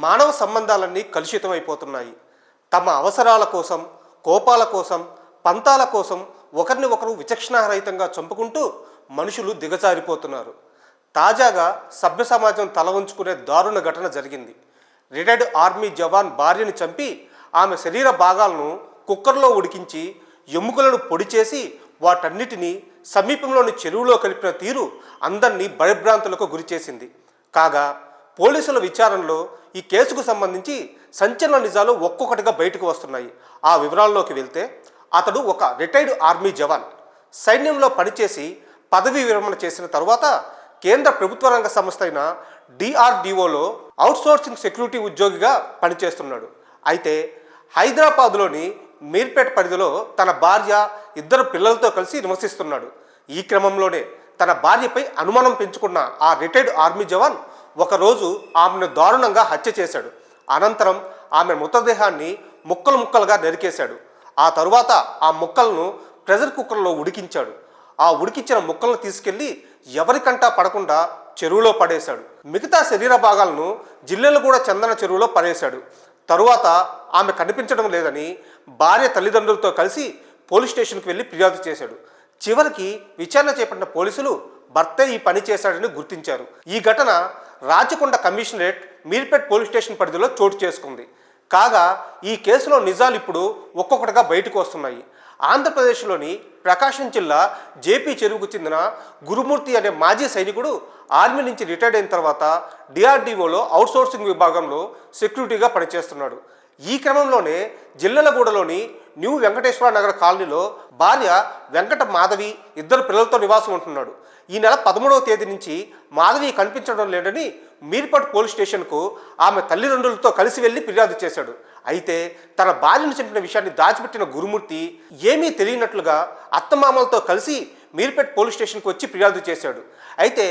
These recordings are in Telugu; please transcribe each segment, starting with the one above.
మానవ సంబంధాలన్నీ కలుషితమైపోతున్నాయి. తమ అవసరాల కోసం, కోపాల కోసం, పంతాల కోసం ఒకరిని ఒకరు విచక్షణారహితంగా చంపుకుంటూ మనుషులు దిగజారిపోతున్నారు. తాజాగా సభ్య సమాజం తల వంచుకునే దారుణ ఘటన జరిగింది. రిటైర్డ్ ఆర్మీ జవాన్ భార్యని చంపి ఆమె శరీర భాగాలను కుక్కర్లో ఉడికించి ఎముకలను పొడి చేసి వాటన్నిటినీ సమీపంలోని చెరువులో కలిపిన తీరు అందరినీ భయభ్రాంతులకు గురిచేసింది. కాగా పోలీసుల విచారణలో ఈ కేసుకు సంబంధించి సంచలన నిజాలు ఒక్కొక్కటిగా బయటకు వస్తున్నాయి. ఆ వివరాల్లోకి వెళ్తే, అతడు ఒక రిటైర్డ్ ఆర్మీ జవాన్. సైన్యంలో పనిచేసి పదవీ విరమణ చేసిన తరువాత కేంద్ర ప్రభుత్వ రంగ సంస్థ అయిన DRDOలో అవుట్సోర్సింగ్ సెక్యూరిటీ ఉద్యోగిగా పనిచేస్తున్నాడు. అయితే హైదరాబాద్లోని మీర్పేట పరిధిలో తన భార్య, 2 పిల్లలతో కలిసి నివసిస్తున్నాడు. ఈ క్రమంలోనే తన భార్యపై అనుమానం పెంచుకున్న ఆ రిటైర్డ్ ఆర్మీ జవాన్ ఒకరోజు ఆమెను దారుణంగా హత్య చేశాడు. అనంతరం ఆమె మృతదేహాన్ని ముక్కలు ముక్కలుగా నరికేశాడు. ఆ తరువాత ఆ ముక్కలను ప్రెషర్ కుక్కర్లో ఉడికించాడు. ఆ ఉడికించిన ముక్కలను తీసుకెళ్లి ఎవరికంటా పడకుండా చెరువులో పడేశాడు. మిగతా శరీర భాగాలను జిల్లెలగూడ చందన చెరువులో పడేశాడు. తరువాత ఆమె కనిపించడం లేదని భార్య తల్లిదండ్రులతో కలిసి పోలీస్ స్టేషన్కి వెళ్ళి ఫిర్యాదు చేశాడు. చివరికి విచారణ చేపట్టిన పోలీసులు భర్తే ఈ పని చేశాడని గుర్తించారు. ఈ ఘటన Rachakonda commissionerate Meerpet police station పరిధిలో చోటు చేసుకుంది. కాగా ఈ కేసులో నిజాలు ఇప్పుడు ఒక్కొక్కటిగా బయటకు వస్తున్నాయి. ఆంధ్రప్రదేశ్లోని ప్రకాశం జిల్లా జేపీ చెరువుకు చెందిన గురుమూర్తి అనే మాజీ సైనికుడు ఆర్మీ నుంచి రిటైర్డ్ అయిన తర్వాత DRDOలో అవుట్సోర్సింగ్ విభాగంలో సెక్యూరిటీగా పనిచేస్తున్నాడు. ఈ క్రమంలోనే జిల్లెలగూడలోని న్యూ వెంకటేశ్వర నగర్ కాలనీలో భార్య వెంకట మాధవి, 2 పిల్లలతో నివాసం ఉంటున్నాడు. ఈ నెల 13వ తేదీ నుంచి మాధవి కనిపించడం లేదని మీర్పేట్ పోలీస్ స్టేషన్కు ఆమె తల్లిదండ్రులతో కలిసి వెళ్ళి ఫిర్యాదు చేశాడు. అయితే తన భార్యను చంపిన విషయాన్ని దాచిపెట్టిన గురుమూర్తి ఏమీ తెలియనట్లుగా అత్తమామలతో కలిసి మీర్పేట్ పోలీస్ స్టేషన్కు వచ్చి ఫిర్యాదు చేశాడు. అయితే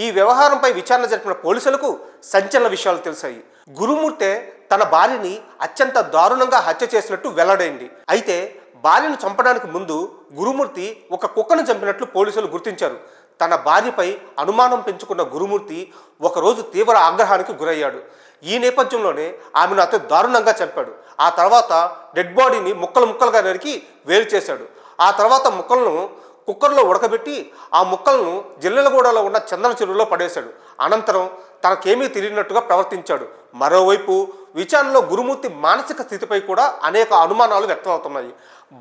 ఈ వ్యవహారంపై విచారణ జరిపిన పోలీసులకు సంచలన విషయాలు తెలిసాయి. గురుమూర్తే తన భార్యని అత్యంత దారుణంగా హత్య చేసినట్టు వెల్లడైంది. అయితే భార్యను చంపడానికి ముందు గురుమూర్తి ఒక కుక్కను చంపినట్లు పోలీసులు గుర్తించారు. తన భార్యపై అనుమానం పెంచుకున్న గురుమూర్తి ఒకరోజు తీవ్ర ఆగ్రహానికి గురయ్యాడు. ఈ నేపథ్యంలోనే ఆమెను అతి దారుణంగా చంపాడు. ఆ తర్వాత డెడ్ బాడీని ముక్కలు ముక్కలుగా నరికి వేరు చేశాడు. ఆ తర్వాత ముక్కలను కుక్కర్లో ఉడకబెట్టి ఆ ముక్కలను జిల్లెలగూడలో ఉన్న చందన చెరువులో పడేశాడు. అనంతరం తనకేమీ తెలియనట్టుగా ప్రవర్తించాడు. మరోవైపు విచారణలో గురుమూర్తి మానసిక స్థితిపై కూడా అనేక అనుమానాలు వ్యక్తమవుతున్నాయి.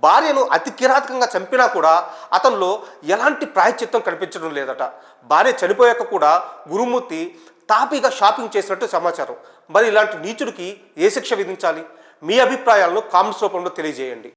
భార్యను అతి కిరాతకంగా చంపినా కూడా అతనిలో ఎలాంటి ప్రాయశ్చిత్తం కనిపించడం లేదట. భార్య చనిపోయాక కూడా గురుమూర్తి తాపీగా షాపింగ్ చేసినట్టు సమాచారం. మరి ఇలాంటి నీచుడికి ఏ శిక్ష విధించాలి? మీ అభిప్రాయాలను కామెంట్స్ రూపంలో తెలియజేయండి.